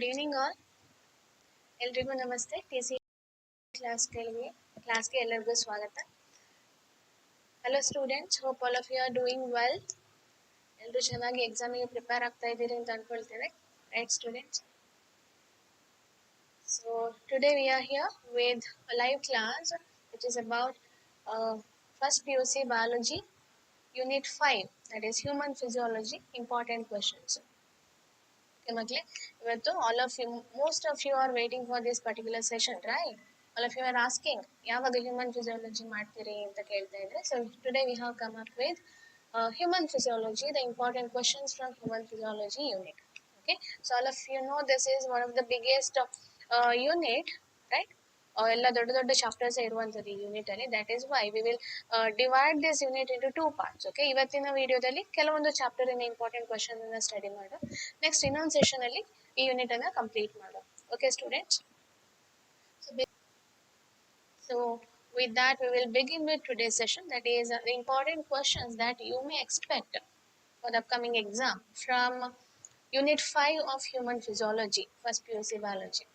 Good evening all. ಎಲ್ರಿಗೂ ನಮಸ್ತೆ. TC ಕ್ಲಾಸ್ಗೆ ಎಲ್ಲರಿಗೂ ಸ್ವಾಗತ. Hello students, hope all of you are doing well. ಎಲ್ಲರೂ ಚೆನ್ನಾಗಿ ಎಕ್ಸಾಮಿಗೆ ಪ್ರಿಪೇರ್ ಆಗ್ತಾ ಇದ್ದೀರಿ ಅಂತ ಅನ್ಕೊಳ್ತೇವೆ. Right students? So today we are here with a live class which is about first PUC biology unit 5, that is human physiology, important questions. ಮಕ್ಕಳೇ, ಇವತ್ತು most of you are waiting for this particular session, right? All of you are asking ಯಾವಾಗ human physiology ಮಾಡ್ತೀರಿ ಅಂತ ಕೇಳ್ತಾ ಇದ್ರೆ. So today we have come up with human physiology, the important questions from human physiology unit. Okay, so all of you know this is one of the biggest unit, right? ಎಲ್ಲ ದೊಡ್ಡ ದೊಡ್ಡ chapters ಇರುವಂತದ್ದು ಈ unit ಅಲ್ಲಿ. That is why we will divide this unit into 2 parts. Okay, ಇವತ್ತಿನ ವಿಡಿಯೋದಲ್ಲಿ ಕೆಲವೊಂದು chapter ಇಂದ ಇಂಪಾರ್ಟೆಂಟ್ ಕ್ವಶನ್ ಅನ್ನ ಸ್ಟಡಿ ಮಾಡು. ನೆಕ್ಸ್ಟ್ ಇನ್ನೊಂದು ಸೆಷನ್ ಅಲ್ಲಿ ಈ ಯೂನಿಟ್ ಅನ್ನ ಕಂಪ್ಲೀಟ್ ಮಾಡು. Okay students, so with that we will begin with today's session, that is the important questions that you may expect for the upcoming exam from unit 5 of human physiology, first PUC biology.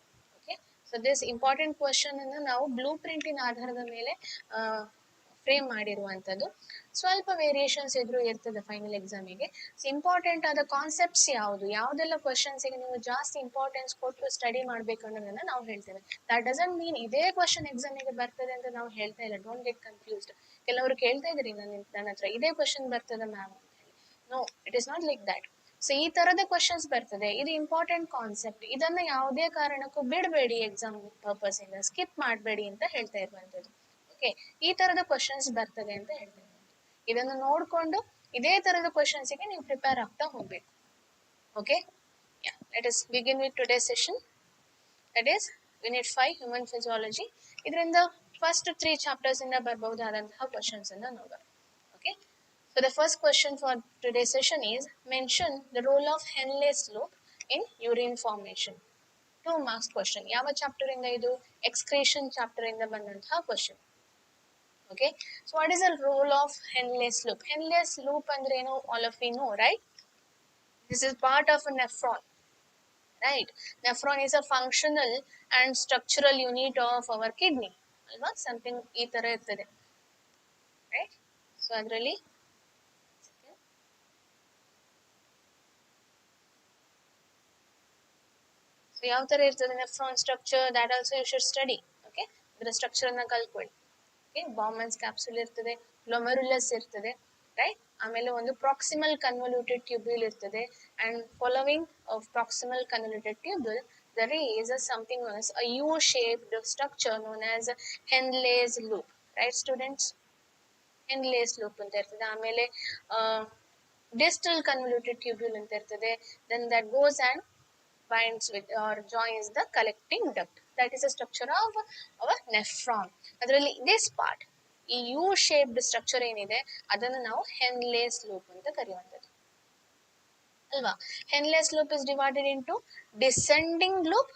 So this important question ಅನ್ನು ನಾವು blue ಪ್ರಿಂಟಿನ ಆಧಾರದ ಮೇಲೆ frame ಮಾಡಿರುವಂಥದ್ದು. ಸ್ವಲ್ಪ variations ಇದ್ರೂ ಇರ್ತದೆ final ಎಕ್ಸಾಮಿಗೆ. Important ಆದ concepts ಯಾವುದೆಲ್ಲ ಕ್ವಶನ್ಸ್ಗೆ ನೀವು ಜಾಸ್ತಿ ಇಂಪಾರ್ಟೆನ್ಸ್ ಕೊಟ್ಟು ಸ್ಟಡಿ ಮಾಡಬೇಕು ಅನ್ನೋದನ್ನ ನಾವು ಹೇಳ್ತೇವೆ. ದಟ್ ಡಸಂಟ್ ಮೀನ್ ಇದೇ ಕ್ವಶನ್ ಎಕ್ಸಾಮಿಗೆ ಬರ್ತದೆ ಅಂತ ನಾವು ಹೇಳ್ತಾ ಇಲ್ಲ. Don't get confused. ಕೆಲವರು ಕೇಳ್ತಾ ಇದ್ರಿ ನನ್ನ ಹತ್ರ ಇದೇ ಕ್ವಶನ್ ಬರ್ತದೆ ಮ್ಯಾಮ್ ಅಂತ ಹೇಳಿ. No, it is not like that. So ಈ ತರದ ಕ್ವಶನ್ಸ್ ಬರ್ತದೆ, ಇದು ಇಂಪಾರ್ಟೆಂಟ್ ಕಾನ್ಸೆಪ್ಟ್, ಇದನ್ನ ಯಾವುದೇ ಕಾರಣಕ್ಕೂ ಬಿಡಬೇಡಿ, ಎಕ್ಸಾಮ್ ಪರ್ಪಸ್ ಇಂದ ಸ್ಕಿಪ್ ಮಾಡಬೇಡಿ ಅಂತ ಹೇಳ್ತಾ ಇರುವಂತದ್ದು. ಓಕೆ, ಈ ತರದ ಕ್ವಶನ್ಸ್ ಬರ್ತದೆ ಅಂತ ಹೇಳ್ತಾ ಇರುವಂತದ್ದು. ಇದನ್ನು ನೋಡ್ಕೊಂಡು ಇದೇ ತರದ ಕ್ವಶನ್ಸ್ ಗೆ ನೀವು ಪ್ರಿಪೇರ್ ಆಗ್ತಾ ಹೋಗ್ಬೇಕು. Okay, let us begin with today session, that is unit 5 human physiology. ಇದರಿಂದ ಫಸ್ಟ್ 3 ಚಾಪ್ಟರ್ಸ್ ಇಂದ ಬರಬಹುದಾದಂತಹ ಕ್ವಶನ್ಸ್ ಅನ್ನ ನೋಡೋಣ. Okay, so the first question for today's session is, mention the role of Henle's loop in urine formation. 2 marks question. ಯಾವ chapter ಇಂದ ಇದು? Excretion chapter ಇಂದ ಬಂದಂತಹ question. Okay, so what is the role of Henle's loop? Henle's loop ಅಂದ್ರೆ ಏನು? all of you know, right? This is part of a nephron, right? Nephron is a functional and structural unit of our kidney, ಅಲ್ವಾ? something ಈ ತರ ಇರ್ತದೆ, right? so ಅದರಲ್ಲಿ ಯಾವ ತರ ಇರ್ತದೆ nephron structure, that also you should study. Okay, ಇದರ structure ಅನ್ನ ಕಲ್ತ್ಕೊಳ್ಳಿ. ಓಕೆ, ಬಾಮನ್ಸ್ ಕ್ಯಾಪ್ಸುಲ್ ಇರ್ತದೆ, ಗ್ಲೊಮೆರುಲಸ್ ಇರ್ತದೆ, ರೈಟ್? ಆಮೇಲೆ ಒಂದು ಪ್ರಾಕ್ಸಿಮಲ್ ಕನ್ವಲ್ಯೂಟೆಡ್ ಟ್ಯೂಬ್ಯೂಲ್ ಇರ್ತದೆ, and following of proximal ಕನ್ವಲ್ಯೂಟೆಡ್ tubule there is something known as a U-shaped structure known as Henle's loop, right students? Henle's loop ಅಂತ ಇರ್ತದೆ. ಆಮೇಲೆ distal convoluted tubule ಅಂತ ಇರ್ತದೆ. then that goes and binds with or joins the collecting duct. That is the structure of our nephron. ಅದರಲ್ಲಿ this part, ಈ you shaped structure ಏನಿದೆ ಅದನ್ನು ನಾವು Henle's loop ಅಂತ ಕರೆಯುವಂಥದ್ದು, ಅಲ್ವಾ? Henle's loop is divided into descending loop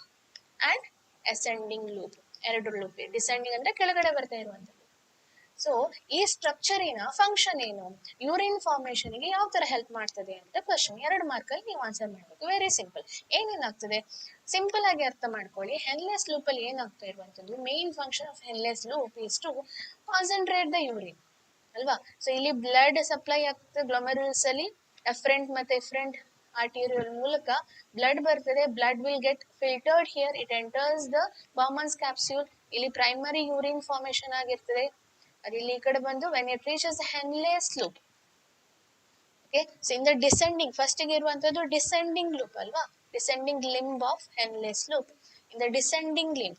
and ascending loop. ಎರಡು loop. Descending ಅಂದ್ರೆ ಕೆಳಗಡೆ ಬರ್ತಾ ಇರುವಂಥದ್ದು. ಸೊ ಈ ಸ್ಟ್ರಕ್ಚರಿನ ಫಂಕ್ಷನ್ ಏನು? ಯೂರಿನ್ ಫಾರ್ಮೇಶನ್ ಗೆ ಯಾವ ತರ ಹೆಲ್ಪ್ ಮಾಡ್ತದೆ ಅಂತ ಕ್ವಶನ್. 2 ಮಾರ್ಕಲ್ಲಿ ನೀವು ಆನ್ಸರ್ ಮಾಡಬೇಕು. Very simple. ಏನೇನಾಗ್ತದೆ ಸಿಂಪಲ್ ಆಗಿ ಅರ್ಥ ಮಾಡ್ಕೊಳ್ಳಿ. Henle's loop ಅಲ್ಲಿ ಏನಾಗ್ತಾ ಇರುವಂತದ್ದು, main function of Henle's loop is to concentrate the urine, ಅಲ್ವಾ? ಸೊ ಇಲ್ಲಿ ಬ್ಲಡ್ ಸಪ್ಲೈ ಆಗ್ತದೆ ಗ್ಲೊಮೆರುಲ್ಸ್ ಅಲ್ಲಿ, ಎಫ್ರೆಂಟ್ ಮತ್ತೆ ಎಫ್ರೆಂಟ್ ಆರ್ಟೀರಿಯಲ್ ಮೂಲಕ ಬ್ಲಡ್ ಬರ್ತದೆ. Blood will get filtered here, it enters the Bowman's capsule. ಇಲ್ಲಿ ಪ್ರೈಮರಿ ಯೂರಿನ್ ಫಾರ್ಮೇಶನ್ ಆಗಿರ್ತದೆ. ಅದು ಇಲ್ಲಿ ಈ ಕಡೆ ಬಂದು when it reaches the Henle's loop. Okay, so in the descending, first ಗೆ ಇರುವಂತದ್ದು descending loop ಅಲ್ವಾ? descending limb of Henle's loop. In the descending limb,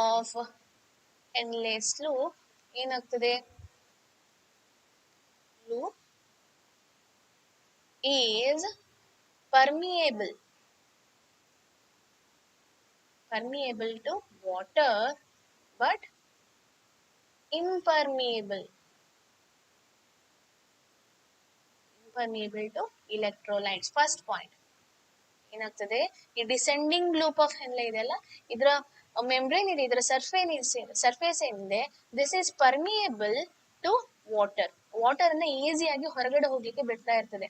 of Henle's loop ಏನಾಗ್ತದೆ? loop is permeable to water but impermeable to electrolytes. First point ಏನಾಗ್ತದೆ, ಈ descending loop of Henle ಇದೆಲ್ಲ, ಇದರ membrane ಇದೆ, ಇದರ ಸರ್ಫೇಸ್ ಏನಿದೆ, this is permeable to water. Water ಅನ್ನ ಈಸಿಯಾಗಿ ಹೊರಗಡೆ ಹೋಗ್ಲಿಕ್ಕೆ ಬಿಡ್ತಾ ಇರ್ತದೆ,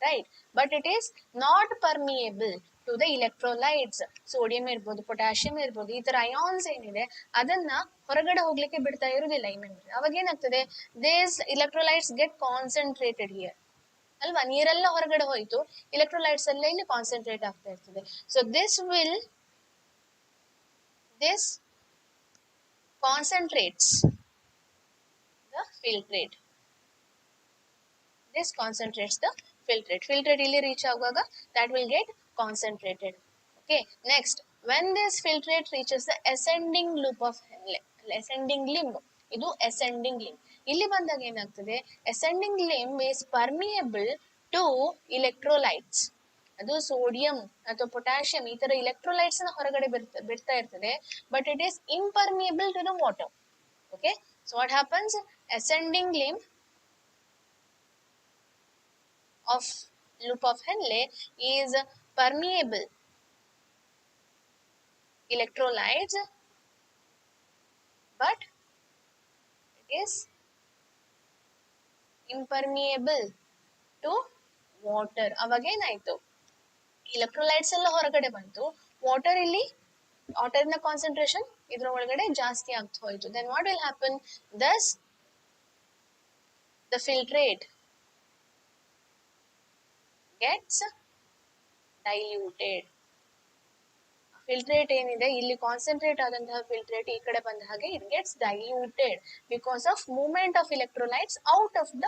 right. But it is not permeable to the electrolytes. Sodium ಇರ್ಬೋದು, ಪೊಟ್ಯಾಷಿಯಂ ಇರ್ಬೋದು, ಈ ತರ ಅಯಾನ್ಸ್ ಏನಿದೆ ಅದನ್ನ ಹೊರಗಡೆ ಹೋಗ್ಲಿಕ್ಕೆ ಬಿಡ್ತಾ ಇರುವುದಿಲ್ಲ ಈ ಮೆಂಬ್ರೇನ್. ಅವಾಗ ಏನಾಗ್ತದೆ, ದೇಸ್ ಇಲೆಕ್ಟ್ರೋಲೈಟ್ಸ್ ಗೆಟ್ ಕಾನ್ಸಂಟ್ರೇಟೆಡ್ ಹಿಯರ್ ಅಲ್ವಾ. ನೀರೆಲ್ಲ ಹೊರಗಡೆ ಹೋಯ್ತು, ಇಲೆಕ್ಟ್ರೋಲೈಟ್ಸ್ ಎಲ್ಲ ಇಲ್ಲಿ ಕಾನ್ಸಂಟ್ರೇಟ್ ಆಗ್ತಾ ಇರ್ತದೆ. So this concentrates the filtrate. This concentrates the filtrate. Filtrate ಇಲ್ಲಿ reach ಆಗುವಾಗ that will get concentrated. Okay. Next, when this filtrate reaches the ascending loop of ascending limb, ಇದು ascending limb. ಇಲ್ಲಿ ಬಂದಾಗ ಏನಾಗ್ತದೆ, ascending limb is permeable to electrolytes. ಅದು sodium ಅಥವಾ potassium ಈ ತರ ಇಲೆಕ್ಟ್ರೋಲೈಟ್ಸ್ ನ ಹೊರಗಡೆ ಬಿಡ್ತಾ ಇರ್ತದೆ, but it is impermeable to the water. Okay. So what happens, ascending limb of loop of Henle is permeable electrolytes, but it is impermeable to water. ಅವಾಗ ಏನಾಯ್ತು, ಇಲೆಕ್ಟ್ರೋಲೈಟ್ಸ್ ಎಲ್ಲ ಹೊರಗಡೆ ಬಂತು, ವಾಟರ್ ಇಲ್ಲಿ ವಾಟರ್ ನ ಕಾನ್ಸಂಟ್ರೇಷನ್ ಇದ್ರ ಒಳಗಡೆ ಜಾಸ್ತಿ ಆಗ್ತಾ ಹೋಯ್ತು. Then what will happen, thus the filtrate gets diluted. Filtrate ಏನಿದೆ ಇಲ್ಲಿ ಕಾನ್ಸಂಟ್ರೇಟ್ ಆದಂತಹ ಫಿಲ್ಟ್ರೇಟ್ ಈ ಕಡೆ ಬಂದ ಹಾಗೆ it gets diluted because of movement of electrolytes out of the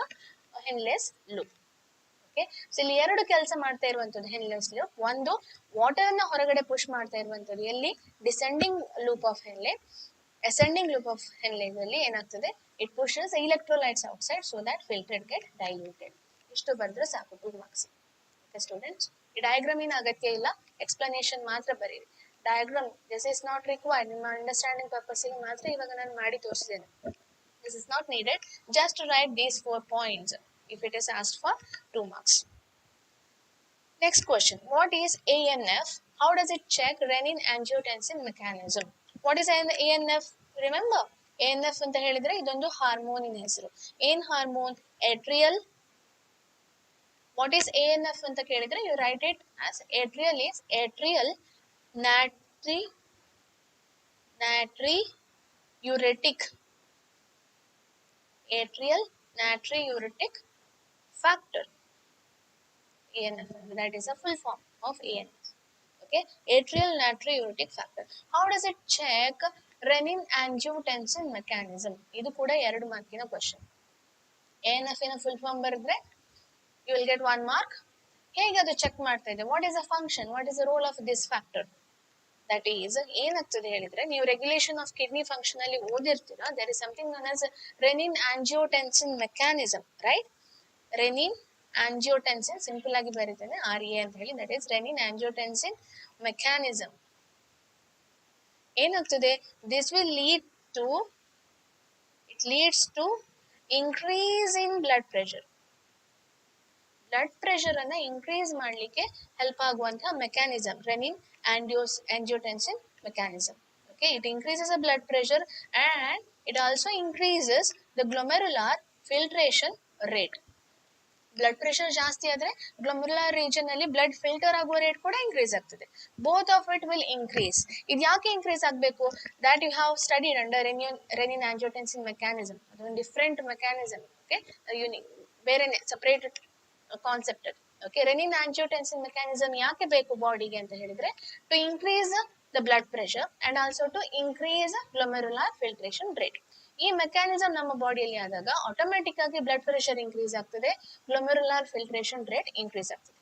Henle's loop. Okay. So ಇಲ್ಲಿ ಎರಡು ಕೆಲಸ ಮಾಡ್ತಾ ಇರುವಂತದ್ದು ಹೆನ್ಲೆಸ್ ಲೂಪ್. ಒಂದು, ವಾಟರ್ ಅನ್ನ ಹೊರಗಡೆ ಪುಷ್ ಮಾಡ್ತಾ ಇರುವಂತದ್ದು ಎಲ್ಲಿ, descending loop of Henle. ascending loop of Henle ಅಲ್ಲಿ ಏನಾಗ್ತದೆ, it pushes electrolytes outside so that filtrate get diluted. ಇಷ್ಟು ಬಂದ್ರೆ ಸಾಕು 2 marks. ಓಕೆ ಸ್ಟೂಡೆಂಟ್ಸ್, ಈ ಡಯಾಗ್ರಾಮ್ ಏನು ಅಗತ್ಯ ಇಲ್ಲ, ಎಕ್ಸ್ಪ್ಲನೇಷನ್ ಮಾತ್ರ ಬರೀರಿ. Diagram this is not required, ನಿಮ್ಮ ಅಂಡರ್ಸ್ಟ್ಯಾಂಡಿಂಗ್ ಪರ್ಪಸ್ಗೆ ಮಾತ್ರ ಇವಾಗ ನಾನು ಮಾಡಿ ತೋರಿಸಿದ್ದೇನೆ. This is not needed, just write these 4 points if it is asked for 2 marks. Next question, what is ANF? How does it check renin-angiotensin mechanism? What is ANF? Remember, ANF ಅಂತ ಹೇಳಿದ್ರೆ ಇದೊಂದು ಹಾರ್ಮೋನಿನ ಹೆಸರು. ಏನ್ hormone, atrial. What is ANF ಅಂತ ಕೇಳಿದ್ರೆ you write it as atrial is atrial natriuretic. Atrial natriuretic factor. ANF, that is a full form of ANF. Okay, atrial natriuretic factor. How does it check renin-angiotensin mechanism? ಇದು ಕೂಡ 2 ಮಾರ್ಕಿನ question. ANF ನ full form ಬರೆದ್ರೆ you will get 1 mark. ಹೇಗೆ ಅದು check ಮಾಡ್ತಾ ಇದೆ, what is the function, what is the role of this factor? That is ಏನಾಗ್ತದೆ ಹೇಳಿದ್ರೆ, ನೀವು ರೆಗ್ಯುಲೇಷನ್ ಆಫ್ ಕಿಡ್ನಿ ಫಂಕ್ಷನ್ ಅಲ್ಲಿ ಓದಿರ್ತೀರಾ, there is something known as renin angiotensin mechanism, right. Renin angiotensin simple ಆಗಿ ಬರೀತೇನೆ RA ಅಂತ ಹೇಳಿ, that is renin angiotensin mechanism. ಏನಾಗ್ತದೆ, this will leads to increase in blood pressure. Blood pressure ಅನ್ನ increase ಮಾಡಲಿಕ್ಕೆ help ಆಗುವಂತಹ mechanism renin angiotensin mechanism. Okay, it increases the blood pressure and it also increases the glomerular filtration rate. Blood pressure ಜಾಸ್ತಿ ಆದ್ರೆ glomerular region ಅಲ್ಲಿ blood filter ಆಗುವ rate ಕೂಡ increase ಆಗ್ತದೆ. Both of it will increase. ಇದು ಯಾಕೆ increase ಆಗಬೇಕು, that you have studied under renin angiotensin mechanism. ಅದೊಂದು ಡಿಫ್ರೆಂಟ್ ಮೆಕ್ಯಾನಿಸಮ್. ಓಕೆ, ಯೂನಿಕ್, ಬೇರೆನೆ, separate concept. Okay, renin angiotensin mechanism ಯಾಕೆ ಬೇಕು ಬಾಡಿಗೆ ಅಂತ ಹೇಳಿದ್ರೆ, to increase the blood pressure and also to increase ಗ್ಲೊಮೆರುಲಾರ್ filtration rate. ಈ ಮೆಕ್ಯಾನಿಸಮ್ ನಮ್ಮ ಬಾಡಿಯಲ್ಲಿ ಆದಾಗ ಆಟೋಮೆಟಿಕ್ ಆಗಿ ಬ್ಲಡ್ ಪ್ರೆಷರ್ ಇನ್ಕ್ರೀಸ್ ಆಗ್ತದೆ, ಗ್ಲೊಮೆರುಲಾರ್ ಫಿಲ್ಟ್ರೇಷನ್ ರೇಟ್ ಇನ್ಕ್ರೀಸ್ ಆಗ್ತದೆ,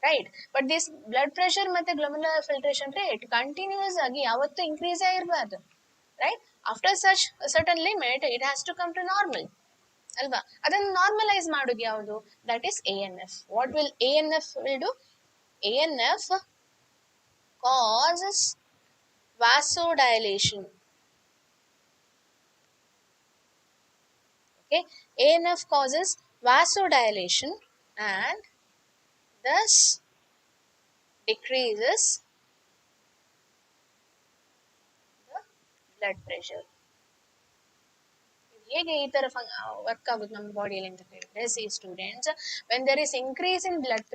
right. But this blood pressure ಮತ್ತೆ ಗ್ಲೊಮೆರುಲಾರ್ ಫಿಲ್ಟ್ರೇಷನ್ ರೇಟ್ ಕಂಟಿನ್ಯೂಸ್ ಆಗಿ ಯಾವತ್ತೂ ಇನ್ಕ್ರೀಸ್ ಆಗಿರಬಾರ್ದು, right. After certain limit it has to come to normal ಅಲ್ವಾ. ಅದನ್ನು ನಾರ್ಮಲೈಸ್ ಮಾಡೋದು ಯಾವುದು, that is ANF. What will ANF will do, ANF causes vasodilation. Okay, ANF causes vasodilation and thus decreases the blood pressure. ಹೇಗೆ ಈ ತರ work ಆಗುತ್ತೆ ನಮ್ಮ ಬಾಡಿಯಲ್ಲಿ ಅಂತ ಹೇಳಿದ್ರೆ, see students, when there is increase in blood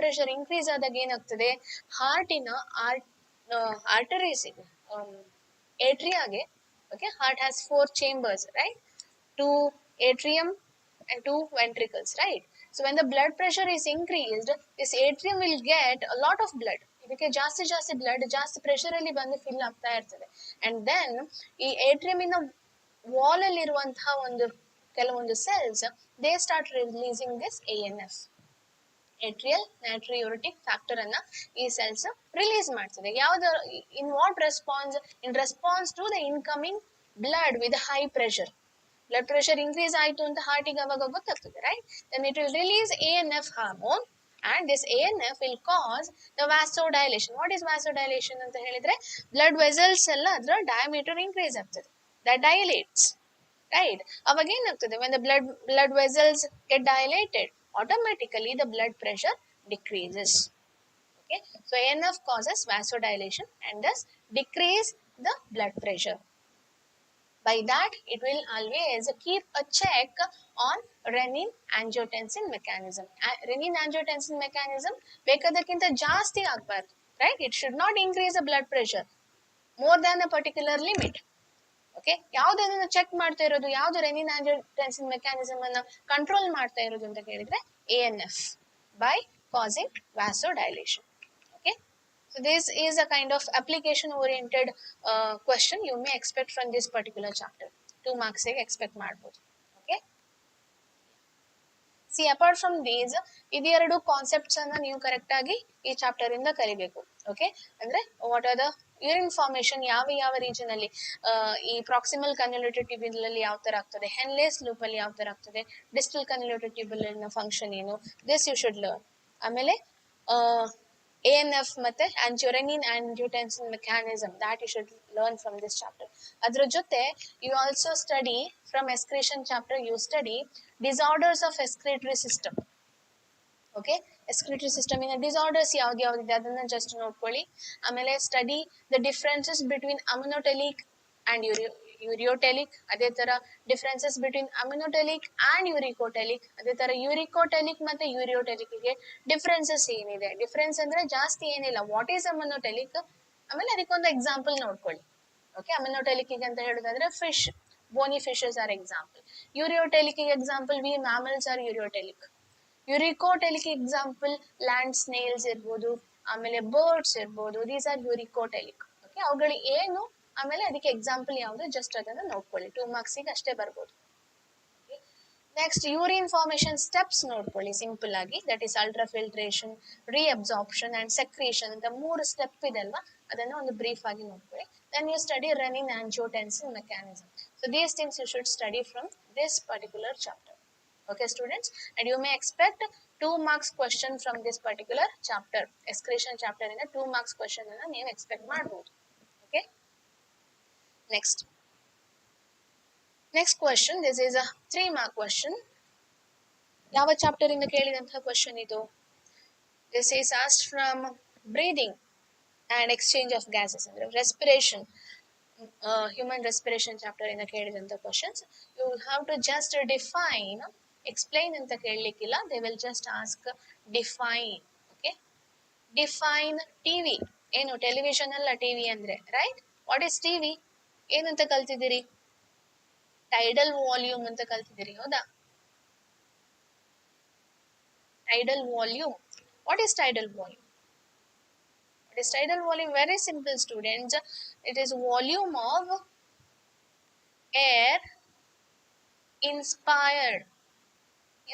pressure increase ಆದಾಗ ಏನಾಗ್ತದೆ, ಹಾರ್ಟಿನ ಆರ್ಟರೀಸ್ ಇದೆ, ಏಟ್ರಿಯಾಗೆ, okay, heart has 4 chambers, right? 2 atrium and 2 ventricles, right? So when the blood pressure is increased, this atrium will get a lot of blood. ಇದಕ್ಕೆ ಜಾಸ್ತಿ blood ಜಾಸ್ತಿ pressure ಅಲ್ಲಿ ಬಂದು fill ಆಗ್ತಾ ಇರ್ತದೆ. ಅಂಡ್ ದೆನ್ ಈ ಏಟ್ರಿಯಂ ಇನ ವಾಲ್ ಅಲ್ಲಿ ಇರುವಂತಹ ಒಂದು ಕೆಲವೊಂದು cells, they start releasing this ANF, atrial natriuretic factor ಅನ್ನ ಈ ಸೆಲ್ಸ್ ರಿಲೀಸ್ ಮಾಡ್ತದೆ. ಯಾವ್ದು, in what response, in response to the incoming blood with high pressure. Blood pressure increase ಆಯ್ತು ಅಂತ ಹಾರ್ಟಿಗೆ ಅವಾಗ ಗೊತ್ತಾಗ್ತದೆ, right? Then it will release ANF hormone, and this ANF will cause the vasodilation. What is vasodilation ಅಂತ ಹೇಳಿದ್ರೆ, blood vessels ಎಲ್ಲ ಅದರ diameter increase ಆಗ್ತದೆ, that dilates, right? ಅವಾಗ ಏನಾಗ್ತದೆ, when the blood vessels get dilated, automatically the blood pressure decreases. Okay, so ANF causes vasodilation and thus decrease the blood pressure. By that, it will always keep a check on renin-angiotensin mechanism. Renin-angiotensin mechanism ಬೇಕಾದಕ್ಕಿಂತ ಜಾಸ್ತಿ ಆಗಬಾರ್ದು, right? It should not increase the blood pressure more than a particular limit. Okay, ಯಾವ್ದನ್ನ check ಮಾಡ್ತಾ ಇರೋದು, ಯಾವ್ದು renin angiotensin mechanism ಅನ್ನ control ಮಾಡ್ತಾ ಇರೋದು ಅಂತ ಕೇಳಿದ್ರೆ ANF, by causing vasodilation. Okay, so this is a kind of application oriented question you may expect from this particular chapter. 2 marks expect ಮಾಡ್ಬೋದು. Okay, see apart from these, ಇದೆರಡು concepts ಅನ್ನ ನೀವು correct ಆಗಿ ಈ ಚಾಪ್ಟರ್ ಇಂದ ಕಲಿಬೇಕು. Okay, ಅಂದ್ರೆ what are the urine formation, ಯಾವ ರೀಜನ್ ಅಲ್ಲಿ, ಈ ಪ್ರಾಕ್ಸಿಮಲ್ ಕನ್ವಲ್ಯೂಟೆಡ್ ಟ್ಯೂಬ್ಯುಲ್ ಅಲ್ಲಿ ಯಾವ ತರ ಆಗ್ತದೆ, ಹೆನ್ಲೇಸ್ ಲೂಪ್ ಅಲ್ಲಿ ಯಾವ ತರ ಆಗ್ತದೆ, ಡಿಸ್ಟಲ್ ಕನ್ವಲ್ಯೂಟೆಡ್ ಟ್ಯೂಬ್ಯುಲ್ ನ ಫಂಕ್ಷನ್ ಏನು, ದಿಸ್ ಯು ಶುಡ್ ಲರ್ನ್. ಆಮೇಲೆ ANF ಮತ್ತೆ renin angiotensin mechanism, that you should learn from this chapter. ಅದರ ಜೊತೆ you also study from excretion chapter, you study disorders of excretory system. Okay, excretory system ಇನ disorders ಯಾವ್ದಿದೆ ಅದನ್ನ just ನೋಡ್ಕೊಳ್ಳಿ. ಆಮೇಲೆ study the differences between ammonotelic and ureotelic, ಅದೇ ತರ differences between ammonotelic and uricotelic, ಅದೇ ತರ ಯೂರಿಕೋಟೆಲಿಕ್ ಮತ್ತೆ ಯೂರಿಯೋಟೆಲಿಕ್ ಗೆ ಡಿಫ್ರೆನ್ಸಸ್ ಏನಿದೆ. ಡಿಫ್ರೆನ್ಸ್ ಅಂದ್ರೆ ಜಾಸ್ತಿ ಏನಿಲ್ಲ, ವಾಟ್ ಈಸ್ ಅಮಿನೋಟೆಲಿಕ್, ಆಮೇಲೆ ಅದಕ್ಕೊಂದು ಎಕ್ಸಾಂಪಲ್ ನೋಡ್ಕೊಳ್ಳಿ. ಓಕೆ, ಅಮಿನೋಟೆಲಿಕ್ ಅಂತ ಹೇಳೋದಾದ್ರೆ fish, bony fishes are example. Ureotelic example we mammals are ureotelic. Uricotelic example land snails ಇರ್ಬೋದು, ಆಮೇಲೆ ಬರ್ಡ್ಸ್ ಇರ್ಬೋದು, ದೀಸ್ ಆರ್ ಯೂರಿಕೋಟೆಲಿಕ್. ಓಕೆ, ಅವುಗಳು ಏನು, ಆಮೇಲೆ ಅದಕ್ಕೆ ಎಕ್ಸಾಂಪಲ್ ಯಾವುದು, ಜಸ್ಟ್ ಅದನ್ನ ನೋಡ್ಕೊಳ್ಳಿ. 2 marks ಅಷ್ಟೇ ಬರ್ಬೋದು. ನೆಕ್ಸ್ಟ್ ಯೂರಿನ್ ಫಾರ್ಮೇಶನ್ ಸ್ಟೆಪ್ಸ್ ನೋಡ್ಕೊಳ್ಳಿ ಸಿಂಪಲ್ ಆಗಿ, ದಟ್ ಈಸ್ ಅಲ್ಟ್ರಾಫಿಲ್ಟ್ರೇಷನ್, ರೀಅಬ್ಸಾರ್ಪ್ಷನ್ ಅಂಡ್ ಸೆಕ್ರೀಷನ್ ಅಂತ 3 ಸ್ಟೆಪ್ ಇದೆ ಅಲ್ವಾ, ಅದನ್ನ ಒಂದು ಬ್ರೀಫ್ ಆಗಿ ನೋಡ್ಕೊಳ್ಳಿ. Then you study renin angiotensin mechanism. So these things you should study from this particular chapter. Okay students, and you may expect 2 marks question from this particular chapter, excretion chapter in a 2 marks question anna ನೀವು expect ಮಾಡಬಹುದು. Okay, next question, this is a 3 mark question. ಯಾವ chapter ಇಂದ ಕೇಳಿದಂತ question ಇದು? This is asked from breathing and exchange of gases, ಅಂದ್ರೆ respiration, human respiration chapter ಇಂದ ಕೇಳಿದಂತ questions. You have to just define, explain ಅಂತ ಕೇಳಲಿಕ್ಕಿಲ್ಲ, they will just ask define. Okay, define TV. ಏನು television ಅಲ್ಲ TV ಅಂದ್ರೆ, right? What is TV? ಏನಂತ ಕಲ್ತಿದ್ದೀರಿ? Tidal volume ಅಂತ ಕಲ್ತಿದ್ದೀರಿ, ಹೌದಾ? Tidal volume, what is tidal volume? What is tidal volume? Very simple students, it is volume of air inspired.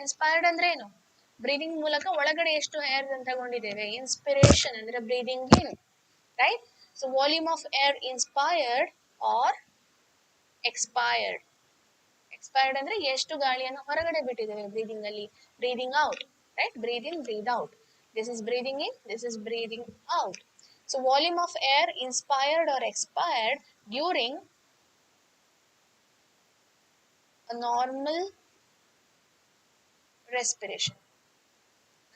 Inspired ಅಂದ್ರೆ ಏನು? Breathing ಮೂಲಕ ಒಳಗಡೆ ಎಷ್ಟು ಏರ್ ತಗೊಂಡಿದ್ದೇವೆ, ಇನ್ಸ್ಪಿರೇಷನ್ ಅಂದ್ರೆ breathing in, right? So volume of air inspired or expired. Expired ಅಂದ್ರೆ ಎಷ್ಟು ಗಾಳಿಯನ್ನು ಹೊರಗಡೆ ಬಿಟ್ಟಿದ್ದೇವೆ ಬ್ರೀದಿಂಗ್ ಅಲ್ಲಿ, breathing out, right? Breathe in, breathe out. This is breathing in, this is breathing out. So volume of air inspired or expired during a normal respiration,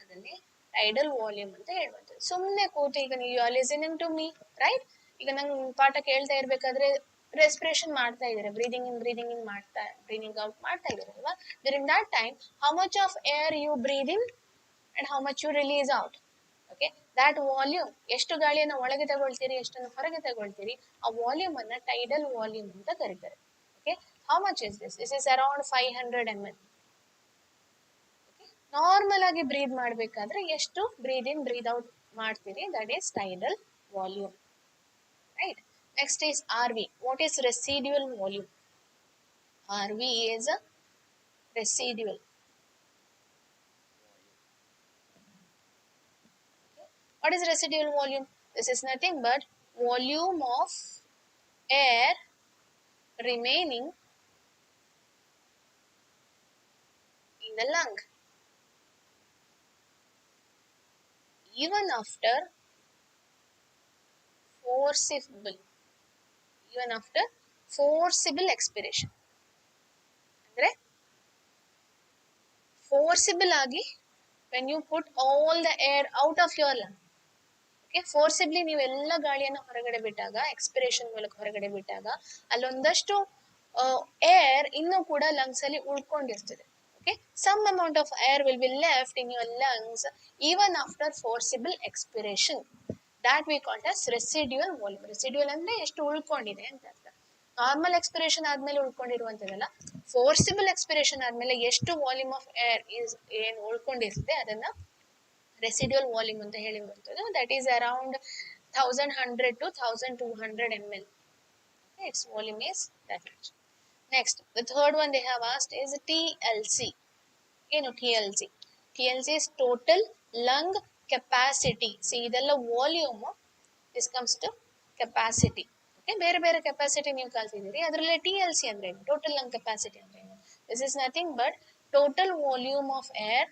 ಅದನ್ನೇ tidal volume ಅಂತ ಹೇಳುವಂಥದ್ದು. ಸುಮ್ಮನೆ ಕೂತು ಈಗ ನೀವು are listening to me, right? ಈಗ ನಂಗೆ ಪಾಠ ಕೇಳ್ತಾ ಇರ್ಬೇಕಾದ್ರೆ ರೆಸ್ಪಿರೇಷನ್ ಮಾಡ್ತಾ ಇದ್ದಾರೆ, ಬ್ರೀದಿಂಗ್ ಇನ್ ಬ್ರೀದಿಂಗ್ ಔಟ್ ಮಾಡ್ತಾ ಇದ್ದಾರೆ ಅಲ್ವಾ. During that time how much of air you breathe in and how much you release out. Okay, that volume, ಎಷ್ಟು ಗಾಳಿಯನ್ನು ಒಳಗೆ ತಗೊಳ್ತೀರಿ, ಎಷ್ಟನ್ನು ಹೊರಗೆ ತಗೊಳ್ತೀರಿ, ಆ ವಾಲ್ಯೂಮ್ ಅನ್ನ ಟೈಡಲ್ ವಾಲ್ಯೂಮ್ ಅಂತ ಕರೀತಾರೆ. Okay, how much is this? This is around 500 ml. Normal ಆಗಿ ಬ್ರೀದ್ ಮಾಡಬೇಕಾದ್ರೆ ಎಷ್ಟು ಬ್ರೀದ್ ಇನ್ ಬ್ರೀದ್ ಔಟ್ ಮಾಡ್ತೀರಿ, that is tidal volume, right. Next is RV. What is residual volume? RV is a residual. What is residual volume? This is nothing but volume of air remaining in the lung even after forcible expiration. ಅಂದ್ರೆ forcible ಆಗಿ when you put all the air out of your lung. Okay, forcibly ನೀವು ಎಲ್ಲ ಗಾಳಿಯನ್ನು ಹೊರಗಡೆ ಬಿಟ್ಟಾಗ, expiration ಮೂಲಕ ಹೊರಗಡೆ ಬಿಟ್ಟಾಗ ಅಲ್ಲೊಂದಷ್ಟು ಏರ್ ಇನ್ನೂ ಕೂಡ ಲಂಗ್ಸ್ ಅಲ್ಲಿ ಉಳ್ಕೊಂಡಿರ್ತದೆ. Okay, some amount of air will be left in your lungs even after forcible expiration. That we called as residual volume. Residual ಅಂದ್ರೆ ಎಷ್ಟು ಉಳ್ಕೊಂಡಿದೆ ಅಂತ ಅರ್ಥ. ನಾರ್ಮಲ್ ಎಕ್ಸ್ಪಿರೇಷನ್ ಆದ್ಮೇಲೆ ಉಳ್ಕೊಂಡಿರುವಂತದಲ್ಲ, ಫೋರ್ಸಿಬಲ್ ಎಕ್ಸ್ಪಿರೇಷನ್ ಆದ್ಮೇಲೆ ಎಷ್ಟು ವಾಲ್ಯೂಮ್ ಆಫ್ ಏರ್ ಏನು ಉಳ್ಕೊಂಡಿರುತ್ತೆ ಅದನ್ನ ರೆಸಿಡ್ಯೂಯಲ್ ವಾಲ್ಯೂಮ್ ಅಂತ ಹೇಳಿರುವಂಥದ್ದು. That is around 1100 to 1200 ml. Okay, its volume is that much. Next, the third one they have asked is TLC. ಏನು TLC? TLC is total lung capacity. See, ಇದೆಲ್ಲ volume, this comes to capacity. Okay, ಬೇರೆ ಬೇರೆ capacity ನೀವು ಕಲ್ತಿದ್ದೀರಿ, ಅದರಲ್ಲಿ TLC ಅಂದ್ರೆ total lung capacity ಅಂದ್ರೆ ಏನು? This is nothing but total volume of air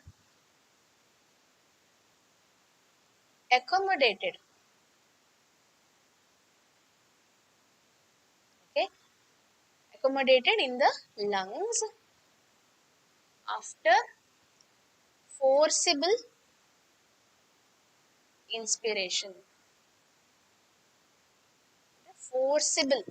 accommodated, okay, accommodated in the lungs after forcible inspiration. Forcible,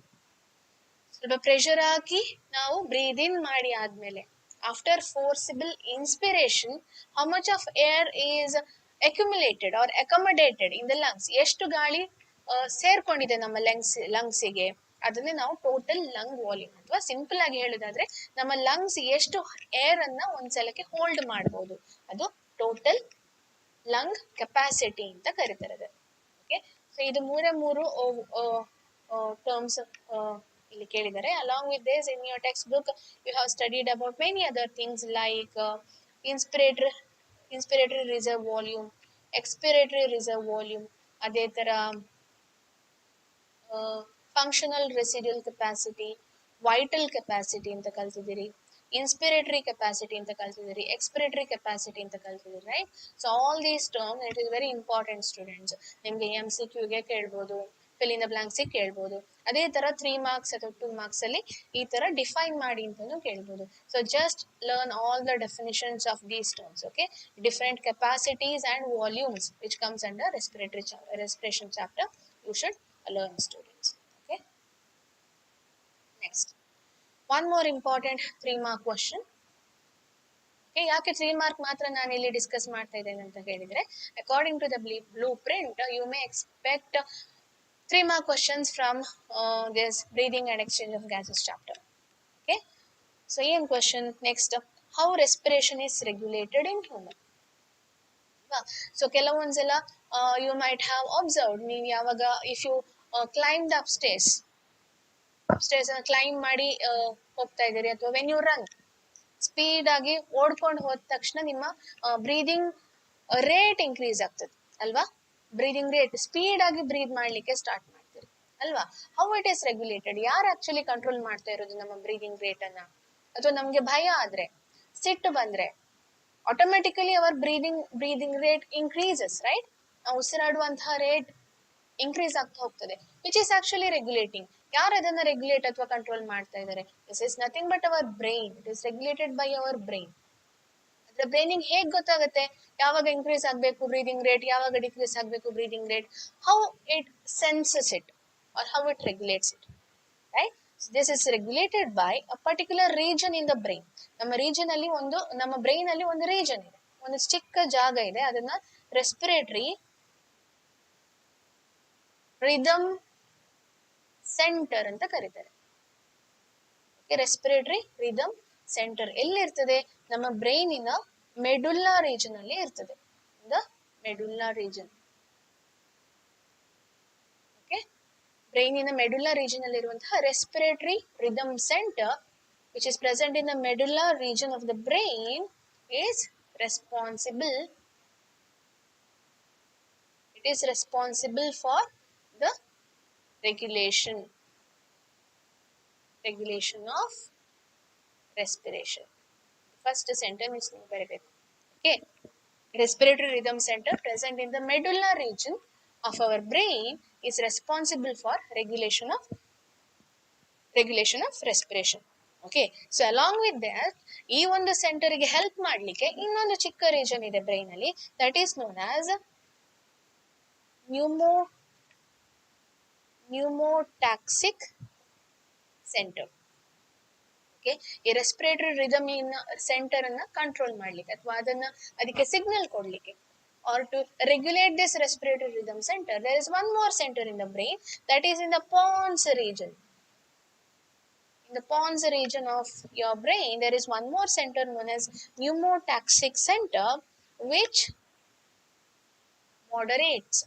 ಸ್ವಲ್ಪ pressure ಹಾಕಿ ನಾವು ಬ್ರೀದ್ ಇನ್ ಮಾಡಿ ಆದ್ಮೇಲೆ after forcible inspiration how much of air is accumulated or accommodated in the lungs, ಎಷ್ಟು ಗಾಳಿ ಸೇರ್ಕೊಂಡಿದೆ ನಮ್ಮ ಲಂಗ್ಸಿಗೆ, ಅದನ್ನೇ ನಾವು total lung volume, ಅಥವಾ ಸಿಂಪಲ್ ಆಗಿ ಹೇಳೋದಾದ್ರೆ ನಮ್ಮ ಲಂಗ್ಸ್ ಎಷ್ಟು ಏರ್ ಅನ್ನ ಒಂದ್ಸಲಕ್ಕೆ ಹೋಲ್ಡ್ ಮಾಡಬಹುದು, ಅದು ಟೋಟಲ್ ಲಂಗ್ ಕೆಪಾಸಿಟಿ ಅಂತ ಕರೀತಾರೆ. ಓಕೆ, ಸೊ ಇದು ಮೂರು ಟರ್ಮ್ಸ್ ಇಲ್ಲಿ ಕೇಳಿದ್ದಾರೆ. Along with this in your textbook you have studied about many other things like inspiratory reserve volume, expiratory reserve volume, ಅದೇ ತರ functional residual capacity, vital capacity ಅಂತ ಕಲ್ತಿದ್ದೀರಿ, ಇನ್ಸ್ಪಿರೇಟರಿ ಕೆಪಾಸಿಟಿ ಅಂತ ಕಲ್ತಿದ್ದೀರಿ, ಎಕ್ಸ್ಪಿರೇಟರಿ ಕೆಪಾಸಿಟಿ ಅಂತ ಕಲ್ತಿದ್ದೀರಿ, right. So all these terms it is very important students. ನಿಮಗೆ MCQಗೆ ಕೇಳ್ಬೋದು, ಫಿಲ್ ಇನ್ ದ ಬ್ಲಾಂಕ್ಸಿಗೆ ಕೇಳ್ಬೋದು, ಅದೇ ತರ 3 marks ಅಥವಾ 2 marks ಅಲ್ಲಿ ಈ ತರ ಡಿಫೈನ್ ಮಾಡಿ ಅಂತಾನು ಕೇಳ್ಬೋದು. So just learn all the definitions of these terms. Okay, different capacities and volumes which comes under respiration chapter you should learn, students. Okay, next one more important 3 mark question. Okay, ಯಾಕೆ 3 mark ಮಾತ್ರ ನಾನು ಇಲ್ಲಿ discuss ಮಾಡ್ತಾ ಇದ್ದೇನೆ ಅಂತ ಹೇಳಿದ್ರೆ, according to the blueprint you may expect 3 mark questions from this breathing and exchange of gases chapter. Okay, so ಏನು question next, how respiration is regulated in human. So ಕೆಲವೊಂದ್ಸಲ you might have observed, ನೀವು ಯಾವಾಗ if you climb the stairs climb ಮಾಡಿ ಹೋಗ್ತಾ ಇದ್ದೀರಿ, ಅಥವಾ when you run speed ಆಗಿ ಓಡ್ಕೊಂಡು ಹೋದ ತಕ್ಷಣ ನಿಮ್ಮ ಬ್ರೀದಿಂಗ್ ರೇಟ್ ಇನ್ಕ್ರೀಸ್ ಆಗ್ತದೆ ಅಲ್ವಾ. ಬ್ರೀದಿಂಗ್ ರೇಟ್ ಸ್ಪೀಡ್ ಆಗಿ ಬ್ರೀದ್ ಮಾಡ್ಲಿಕ್ಕೆ ಸ್ಟಾರ್ಟ್ ಮಾಡ್ತೀರಿ ಅಲ್ವಾ. How it is regulated? ಯಾರು ಆಕ್ಚುಲಿ ಕಂಟ್ರೋಲ್ ಮಾಡ್ತಾ ಇರೋದು ನಮ್ಮ ಬ್ರೀದಿಂಗ್ ರೇಟ್ ಅನ್ನ? ಅಥವಾ ನಮ್ಗೆ ಭಯ ಆದ್ರೆ, ಸಿಟ್ಟು ಬಂದ್ರೆ automatically our breathing rate increases, right. ನಾವು ಉಸಿರಾಡುವಂತಹ ರೇಟ್ ಇನ್ಕ್ರೀಸ್ ಆಗ್ತಾ ಹೋಗ್ತದೆ, ವಿಚ್ ಇಸ್ ಆಕ್ಚುಲಿ ರೆಗ್ಯುಲೇಟಿಂಗ್. ಯಾರು ಅದನ್ನ ರೆಗ್ಯುಲೇಟ್ ಅಥವಾ ಕಂಟ್ರೋಲ್ ಮಾಡ್ತಾ ಇದ್ದಾರೆ? This is nothing but our brain. It is regulated by our brain. ಅದ್ರ ಬ್ರೈನಿಂಗ್ ಹೇಗ್ ಗೊತ್ತಾಗುತ್ತೆ ಯಾವಾಗ ಇನ್ಕ್ರೀಸ್ ಆಗ್ಬೇಕು ಬ್ರೀದಿಂಗ್ ರೇಟ್, ಯಾವಾಗ ಡಿಕ್ರೀಸ್ ಆಗ್ಬೇಕು breathing rate? How it senses it or how it regulates it, right. This is regulated by a particular region in the brain. ನಮ್ಮ brain ಅಲ್ಲಿ ಒಂದು ರೀಜನ್ ಇದೆ, ಒಂದು ಚಿಕ್ಕ ಜಾಗ ಇದೆ, ಅದನ್ನ ರೆಸ್ಪಿರೇಟರಿ ರಿದಮ್ ಸೆಂಟರ್ ಅಂತ ಕರೀತಾರೆ. ರೆಸ್ಪಿರೇಟರಿ ರಿದಮ್ ಸೆಂಟರ್ ಎಲ್ಲಿರ್ತದೆ? ನಮ್ಮ ಬ್ರೈನಿನ ಮೆಡುಲ್ಲಾ ರೀಜನ್ ಅಲ್ಲಿ ಇರ್ತದೆ. The medulla region. ಓಕೆ, ಬ್ರೈನಿನ ಮೆಡುಲ್ಲಾ ರೀಜನ್ ಅಲ್ಲಿ ಇರುವಂತಹ respiratory rhythm centre which is present in the medulla region of the brain is responsible. It is responsible for the regulation of respiration. First sentence is very good. Okay, respiratory rhythm center present in the medulla region of our brain is responsible for regulation of respiration. Okay, so along with that ಈ ಒಂದು ಸೆಂಟರ್ಗೆ help ಮಾಡಲಿಕ್ಕೆ ಇನ್ನೊಂದು ಚಿಕ್ಕ region ಇದೆ brain ಅಲ್ಲಿ, that is known as pneumotaxic centre. Okay, ಈ respiratory rhythm centre ಅನ್ನ ಕಂಟ್ರೋಲ್ ಮಾಡ್ಲಿಕ್ಕೆ ಅಥವಾ ಅದಕ್ಕೆ ಸಿಗ್ನಲ್ ಕೊಡ್ಲಿಕ್ಕೆ, or to regulate this respiratory rhythm center, there is one more center in the brain that is in the pons region. In the pons region of your brain, there is one more center known as pneumotaxic center, which moderates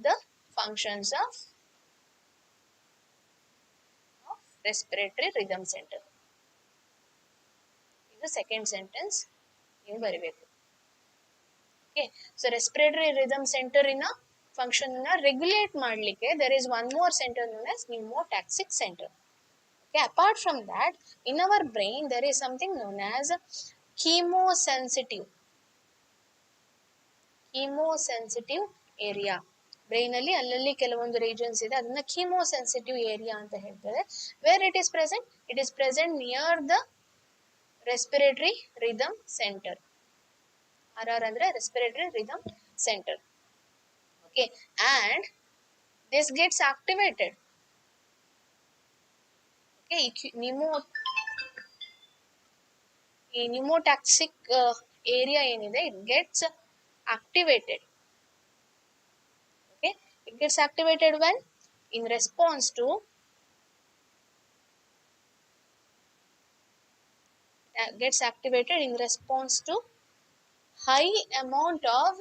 the functions of respiratory rhythm center. This is the second sentence. You baribeku. Okay, so respiratory rhythm center in a function regulate ಮಾಡ್ಲಿಕ್ಕೆ there is one more center known as pneumotaxic center. Okay, apart from that, in our brain there is something known as chemosensitive area. Brain ಅಲ್ಲಿ ಅಲ್ಲಲ್ಲಿ ಕೆಲವೊಂದು regions ಇದೆ, ಅದನ್ನ chemosensitive area ಅಂತ ಹೇಳ್ತಾರೆ. Where it is present? It is present near the respiratory rhythm center. RR ಅಂದ್ರೆ respiratory rhythm center. Okay, and this gets activated. Okay, pneumotaxic area ಏನಿದೆ, it gets activated. Okay, it gets activated when? In response to high amount of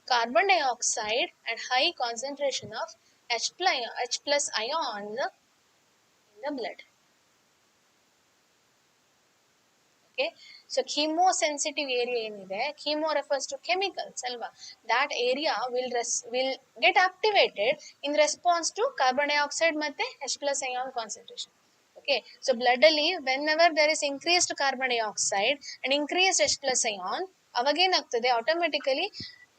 carbon dioxide and high concentration of H plus ions in the blood. Okay, so chemosensitive area ಏನಿದೆ, chemo refers to chemicals ಅಲ್ವಾ, that area will get activated in response to carbon dioxide ಮತ್ತೆ H plus ion concentration. Okay, so blood ಅಲ್ಲಿ whenever there is increased carbon dioxide and increased H plus ion, ಅವಾಗ ಏನಾಗ್ತದೆ, automatically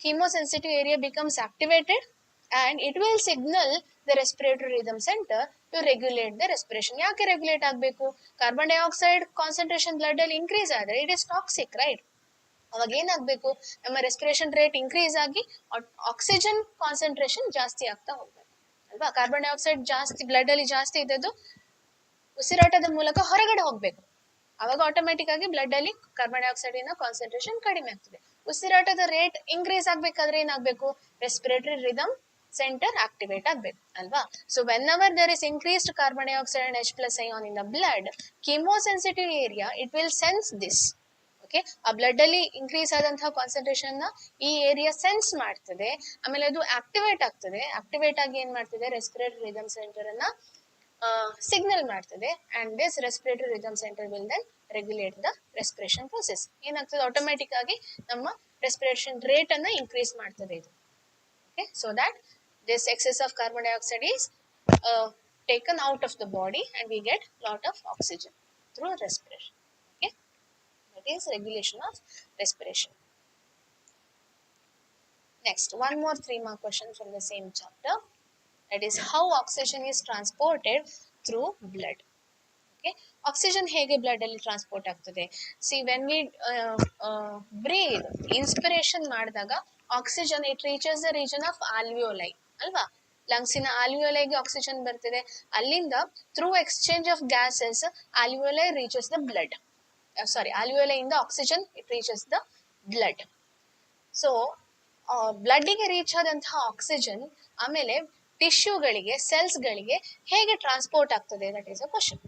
chemosensitive area becomes activated and it will signal the respiratory rhythm center to regulate the respiration. ಯಾಕೆ regulate ಆಗಬೇಕು? Carbon dioxide concentration blood ಅಲ್ಲಿ increase ಆದ್ರೆ it is toxic, right? ಅವಾಗ ಏನಾಗಬೇಕು, ನಮ್ಮ respiration rate increase ಆಗಿ ಆಕ್ಸಿಜನ್ ಕಾನ್ಸಂಟ್ರೇಷನ್ ಜಾಸ್ತಿ ಆಗ್ತಾ ಹೋಗ್ಬೇಕು ಅಲ್ವಾ. ಕಾರ್ಬನ್ ಡೈಆಕ್ಸೈಡ್ ಜಾಸ್ತಿ ಬ್ಲಡ್ ಅಲ್ಲಿ ಜಾಸ್ತಿ ಇದ್ದದ್ದು ಉಸಿರಾಟದ ಮೂಲಕ ಹೊರಗಡೆ ಹೋಗ್ಬೇಕು, ಅವಾಗ ಆಟೋಮೆಟಿಕ್ ಆಗಿ ಬ್ಲಡ್ ಅಲ್ಲಿ ಕಾರ್ಬನ್ ಡೈಆಕ್ಸೈಡಿನ ಕಾನ್ಸಂಟ್ರೇಷನ್ ಕಡಿಮೆ ಆಗ್ತದೆ. ಉಸಿರಾಟದ ರೇಟ್ ಇನ್ಕ್ರೀಸ್ ಆಗ್ಬೇಕಾದ್ರೆ ಏನಾಗಬೇಕು, ರೆಸ್ಪಿರೇಟರಿ ರಿದಮ್ center activate ಆಗಬೇಕು ಅಲ್ವಾ. So whenever there is increased carbon dioxide and H plus ion in the blood, chemosensitive area it will sense this. Okay, ಆ ಬ್ಲಡ್ ಅಲ್ಲಿ ಇನ್ಕ್ರೀಸ್ ಆದಂತಹ ಕಾನ್ಸಂಟ್ರೇಷನ್ ನ ಈ ಏರಿಯಾ ಸೆನ್ಸ್ ಮಾಡ್ತದೆ, ಆಮೇಲೆ ಅದು ಆಕ್ಟಿವೇಟ್ ಆಗ್ತದೆ. ಆಕ್ಟಿವೇಟ್ ಆಗಿ ಏನ್ ಮಾಡ್ತದೆ, ರೆಸ್ಪಿರೇಟರಿ ರಿದಮ್ ಸೆಂಟರ್ ಅನ್ನ ಸಿಗ್ನಲ್ ಮಾಡ್ತದೆ. And this respiratory rhythm centre will then regulate the respiration process. ಏನಾಗ್ತದೆ, ಆಟೋಮೆಟಿಕ್ ಆಗಿ ನಮ್ಮ ರೆಸ್ಪಿರೇಷನ್ ರೇಟ್ ಅನ್ನ ಇನ್ಕ್ರೀಸ್ ಮಾಡ್ತದೆ ಇದು. Okay, so that this excess of carbon dioxide is taken out of the body and we get lot of oxygen through respiration. Okay, that is regulation of respiration. Next, one more 3 mark question from the same chapter, that is how oxygen is transported through blood. Okay, oxygen hege blood alli transport ಆಗ್ತದೆ. See, when we breathe, inspiration ಮಾಡಿದಾಗ oxygen it reaches the region of alveoli ಅಲ್ವಾ. ಲಂಗ್ಸಿನ ಆಲ್ವಿಯೋಲೈಗೆ oxygen ಬರ್ತಿದೆ, ಅಲ್ಲಿಂದ through exchange of gases alveoli reaches the blood. Sorry, ಆಲ್ವಿಯೋಲೈಯಿಂದ oxygen it reaches the blood. So ಬ್ಲಡ್ಗೆ reach ಆದಂತಹ oxygen ಆಮೇಲೆ ಟಿಶ್ಯೂಗಳಿಗೆ, ಸೆಲ್ಸ್ಗಳಿಗೆ ಹೇಗೆ ಟ್ರಾನ್ಸ್ಪೋರ್ಟ್ ಆಗ್ತದೆ, that is a question.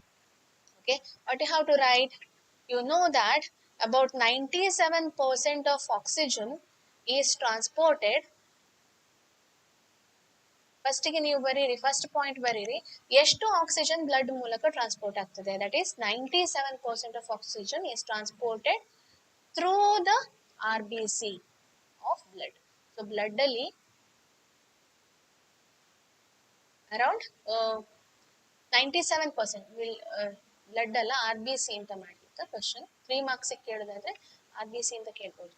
Okay, what you have to write? You know that about 97% of oxygen is transported. ಫಸ್ಟಿಗೆ ನೀವು ಬರೀರಿ, ಫಸ್ಟ್ ಪಾಯಿಂಟ್ ಬರೀರಿ, ಎಷ್ಟು ಆಕ್ಸಿಜನ್ ಬ್ಲಡ್ ಮೂಲಕ ಟ್ರಾನ್ಸ್ಪೋರ್ಟ್ ಆಗ್ತದೆ. That is 97% of oxygen is transported through the RBC of blood. So blood ಅಲ್ಲಿ around 97% will blood ಅಲ್ಲ RBC ಅಂತ ಮಾಡ್ಲಿಕ್ಕೆ ಕ್ವಶನ್ 3 ಮಾರ್ಕ್ಸ್ ಕೇಳೋದಾದ್ರೆ RBC ಅಂತ ಕೇಳ್ಬೋದು.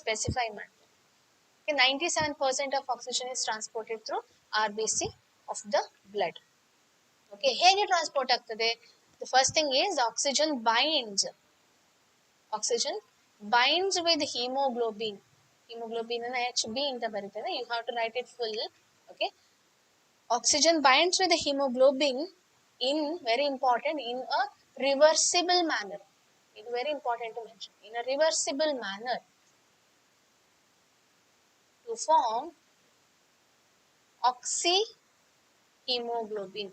ಸ್ಪೆಸಿಫೈ ಮಾಡ್ತೀವಿ. 97% of oxygen is transported through RBC of the blood. Okay, ಹೇಗೆ transport ಆಗ್ತದೆ? The first thing is oxygen binds. Oxygen binds with hemoglobin. Hemoglobin ಅನ್ನ HB ಅಂತ ಬರೀತಾರೆ. You have to write it full. Okay, oxygen binds with the hemoglobin in, very important, in a reversible manner. It is very important to mention, in a reversible manner, to form oxyhemoglobin.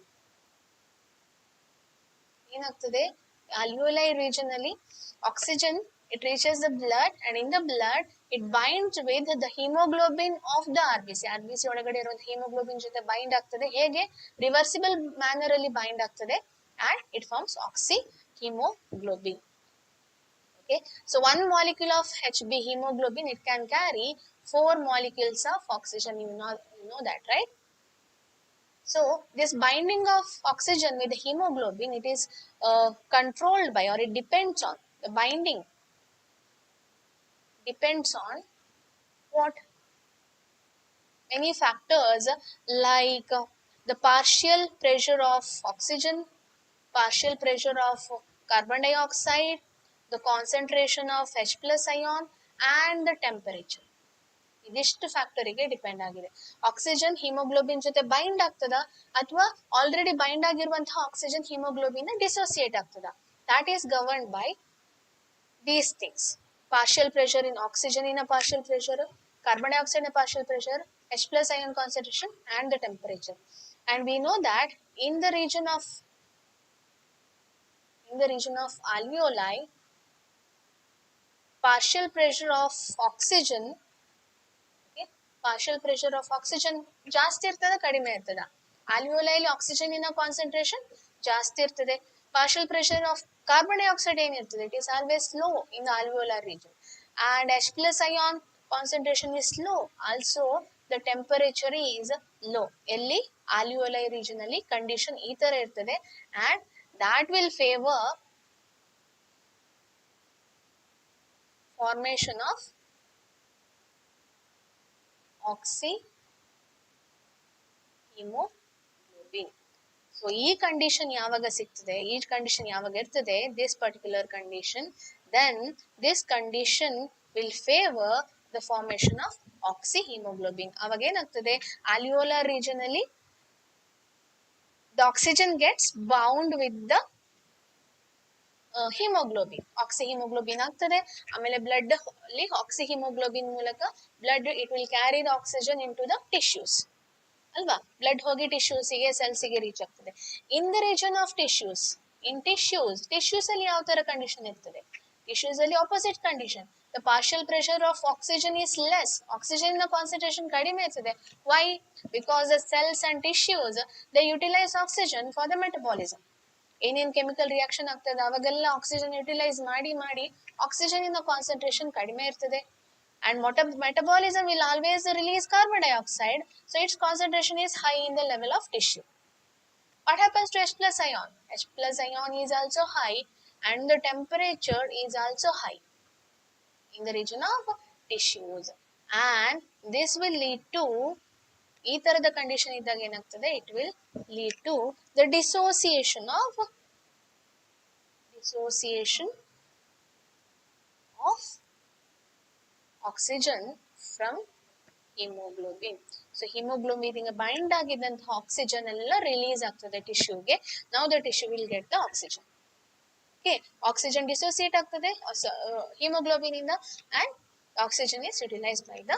ಏನಾಗ್ತದೆ, alveoli region ಅಲ್ಲಿ oxygen it reaches the blood, and in the blood it binds with the hemoglobin of the RBC. RBC ಒಳಗಡೆ ಇರೋ hemoglobin ಜೊತೆ bind ಆಗ್ತದೆ. ಹೇಗೆ? Reversible manner ಅಲ್ಲಿ bind ಆಗ್ತದೆ, and it forms oxyhemoglobin. Okay, so one molecule of HB hemoglobin, it can carry 4 molecules of oxygen. You know that, right? So this binding of oxygen with the hemoglobin, it is controlled by, or it depends on, the binding depends on what? Many factors, like the partial pressure of oxygen, partial pressure of carbon dioxide, the concentration of H plus ion, and the temperature. ಇದಿಷ್ಟು ಫ್ಯಾಕ್ಟರಿಗೆ depend ಆಗಿದೆ. Oxygen haemoglobin ಜೊತೆ bind ಆಗ್ತದ, ಅಥವಾ already bind ಆಗಿರುವಂತಹ oxygen haemoglobin dissociate ಆಗ್ತದ. That is governed by these things: partial pressure in oxygen in a partial pressure, carbon dioxide in a partial pressure, H plus ion concentration, and the temperature. And we know that in the region of alveoli, partial pressure of oxygen, partial pressure of oxygen ಜಾಸ್ತಿ ಇರ್ತದ, ಕಡಿಮೆ ಇರ್ತದ? ಆಲ್ವಿಯೋಲೈಲಿ oxygen ಇನ concentration ಜಾಸ್ತಿ ಇರ್ತದೆ. partial pressure of carbon dioxide ಏನಿರ್ತದೆ, it is always low in the alveolar region, and H plus ion concentration is low. Also the temperature is low. ಎಲ್ಲಿ? alveoli region ಅಲ್ಲಿ ಕಂಡೀಷನ್ ಈ ತರ ಇರ್ತದೆ, and that will favor formation of oxyhemoglobin. So ಈ condition ಯಾವಾಗ ಸಿಗ್ತದೆ, ಈ condition ಯಾವಾಗ ಇರ್ತದೆ, this particular condition, then this condition will favour the formation of oxyhemoglobin. ಅವಾಗ ಏನಾಗ್ತದೆ, ಆಲ್ವಿಯೋಲರ್ ರೀಜನ್ ಅಲ್ಲಿ the oxygen gets bound with the haemoglobin, oxyhaemoglobin ಆಗ್ತದೆ. ಆಮೇಲೆ ಬ್ಲಡ್ ಅಲ್ಲಿ ಆಕ್ಸಿಹಿಮೋಗ್ಲೋಬಿನ್ ಮೂಲಕ blood it will carry the oxygen into the tissues ಅಲ್ವಾ? Blood ಹೋಗಿ ಟಿಶ್ಯೂಸಿಗೆ, ಸೆಲ್ಸಿಗೆ ರೀಚ್ ಆಗ್ತದೆ. In the region of tissues, in tissues ಅಲ್ಲಿ ಯಾವ ತರ ಕಂಡೀಷನ್ ಇರ್ತದೆ? ಟಿಶ್ಯೂಸ್ ಅಲ್ಲಿ opposite condition. The partial pressure of oxygen is less, oxygen ನ ಕಾನ್ಸಂಟ್ರೇಷನ್ ಕಡಿಮೆ ಇರ್ತದೆ. Why? Because the cells and tissues they utilise oxygen for the metabolism. ಏನೇನ್ chemical reaction ಆಗ್ತದೆ ಅವಾಗೆಲ್ಲ ಆಕ್ಸಿಜನ್ ಯುಟಿಲೈಸ್ ಮಾಡಿ ಆಕ್ಸಿಜನ್ ಇನ ಕಾನ್ಸಂಟ್ರೇಷನ್ ಕಡಿಮೆ ಇರ್ತದೆ. And metabolism will always release carbon dioxide, so its concentration is high in the level of tissue. What happens to H plus ion? H plus ion is also high, and the temperature is also high in the region of tissues, and this will lead to, ಈ ತರದ condition ಇದ್ದಾಗ ಏನಾಗ್ತದೆ, it will lead to the dissociation of oxygen from haemoglobin. So haemoglobin bind ಆಗಿದ್ದಂತಹ oxygen ಎಲ್ಲ release ಆಗ್ತದೆ ಟಿಶ್ಯೂಗೆ. Now the tissue will get the oxygen. Okay, oxygen dissociate ಆಗ್ತದೆ haemoglobin ಇಂದ and oxygen is utilised by the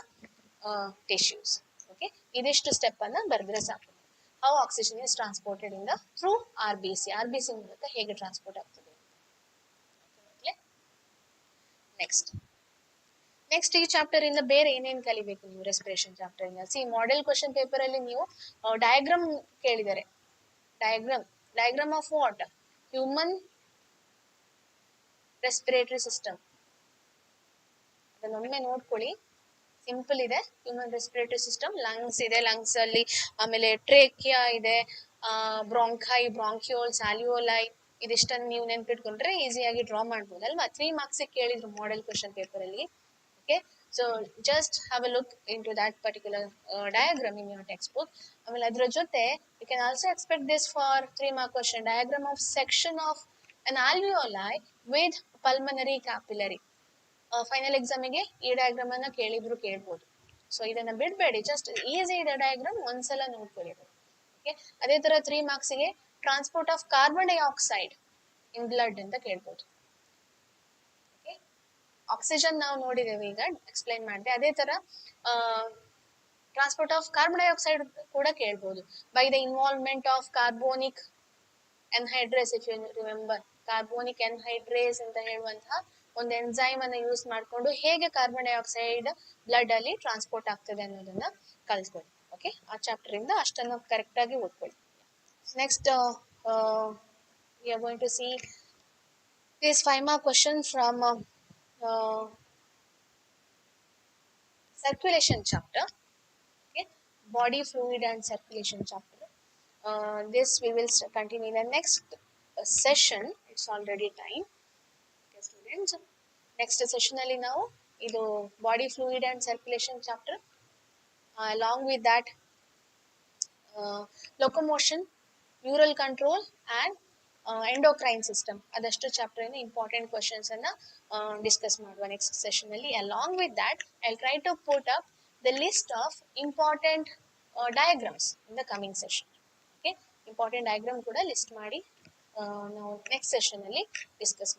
tissues. Okay, ಇದಿಷ್ಟು step ಅನ್ನ ಬರೆದ್ರೆ ಸಾಕು. How oxygen is transported in the through RBC. RBC ಮೂಲಕ ಹೇಗೆ ಟ್ರಾನ್ಸ್ಪೋರ್ಟ್ ಆಗ್ತದೆ. ನೆಕ್ಸ್ಟ್ ಈ ಚಾಪ್ಟರ್ ಇಂದ ಬೇರೆ ಏನೇನ್ ಕಲಿಬೇಕು ನೀವು ರೆಸ್ಪಿರೇಷನ್ ಚಾಪ್ಟರ್ ಇಂದ? ಸಿ, ಮಾಡೆಲ್ ಕ್ವಶನ್ ಪೇಪರ್ ಅಲ್ಲಿ ನೀವು ಡಯಾಗ್ರಾಮ್ ಕೇಳಿದರೆ, diagram of what? Human respiratory system. ಅದನ್ನೊಮ್ಮೆ ನೋಡ್ಕೊಳ್ಳಿ, ಸಿಂಪಲ್ ಇದೆ. ಹ್ಯೂಮನ್ ರೆಸ್ಪಿರೇಟರಿ ಸಿಸ್ಟಮ್, ಲಂಗ್ಸ್ ಇದೆ, ಲಂಗ್ಸ್ ಅಲ್ಲಿ ಆಮೇಲೆ ಟ್ರೇಕಿಯಾ ಇದೆ, ಬ್ರಾಂಕೈ, ಬ್ರಾಂಕ್ಯೂಲ್ಸ್, ಆಲಿಯೋಲೈ, ಇದಿಷ್ಟನ್ನು ನೀವು ನೆನ್ಪಿಟ್ಕೊಂಡ್ರೆ ಈಸಿಯಾಗಿ ಡ್ರಾ ಮಾಡ್ಬೋದು ಅಲ್ವಾ. 3 marks ಕೇಳಿದ್ರು ಮಾಡೆಲ್ ಕ್ವಶನ್ ಪೇಪರ್ ಅಲ್ಲಿ. Okay, so just have a look into that particular diagram in your textbook. ಆಮೇಲೆ ಅದ್ರ ಜೊತೆ you can also expect this for 3 mark question, diagram of section of an alveoli with pulmonary capillary. Final ಎಕ್ಸಾಮಿಗೆ ಈ diagram ಅನ್ನ ಕೇಳ್ಬೋದು. So ಇದನ್ನ ಬಿಡಬೇಡಿ, just easy ಇದೆ ಡಯಾಗ್ರಾಮ್, ಒಂದ್ಸಲ ನೋಡ್ಕೊಳ್ಳಿ. ಓಕೆ, ಅದೇ ತರ 3 marks ಗೆ transport of carbon dioxide in blood ಅಂತ ಕೇಳ್ಬೋದು. ಓಕೆ, ಆಕ್ಸಿಜನ್ ನಾವು ನೋಡಿದ್ದೇವೆ, ಈಗ ಎಕ್ಸ್ಪ್ಲೈನ್ ಮಾಡಿದೆ. ಅದೇ ತರ ಟ್ರಾನ್ಸ್ಪೋರ್ಟ್ ಆಫ್ ಕಾರ್ಬನ್ ಡೈಆಕ್ಸೈಡ್ ಕೂಡ ಕೇಳ್ಬೋದು. By the involvement of carbonic anhydrase. If you remember, carbonic anhydrase ಅಂತ ಹೇಳುವಂತಹ ಒಂದು ಎನ್ಸೈಮ್ ಅನ್ನ ಯೂಸ್ ಮಾಡಿಕೊಂಡು ಹೇಗೆ ಕಾರ್ಬನ್ ಡೈಆಕ್ಸೈಡ್ ಬ್ಲಡ್ ಅಲ್ಲಿ ಟ್ರಾನ್ಸ್ಪೋರ್ಟ್ ಆಗ್ತದೆ ಅನ್ನೋದನ್ನ ಕಲಿಸ್ಕೊಳ್ಳಿ. ಓಕೆ, ಆ ಚಾಪ್ಟರ್ ಇಂದ ಅಷ್ಟನ್ನು ಕರೆಕ್ಟ್ ಆಗಿ ಓದ್ಕೊಳ್ಳಿ. Next we are going to see this 5 mark question from circulation chapter. Okay, body fluid and circulation chapter. This we will continue in the next session. It's already time. Okay, students, next session ಅಲ್ಲಿ ನಾವು ಇದು body fluid and circulation chapter, along with that locomotion, neural control and endocrine system, ಅದಷ್ಟು chapter ಇಂದ important questions ಅನ್ನ discuss ಮಾಡುವ next session ಅಲ್ಲಿ. Along with that I try to put up the list of important diagrams in the coming session. Okay, important diagram ಕೂಡ list ಮಾಡಿ ನಾವು next session ಅಲ್ಲಿ discuss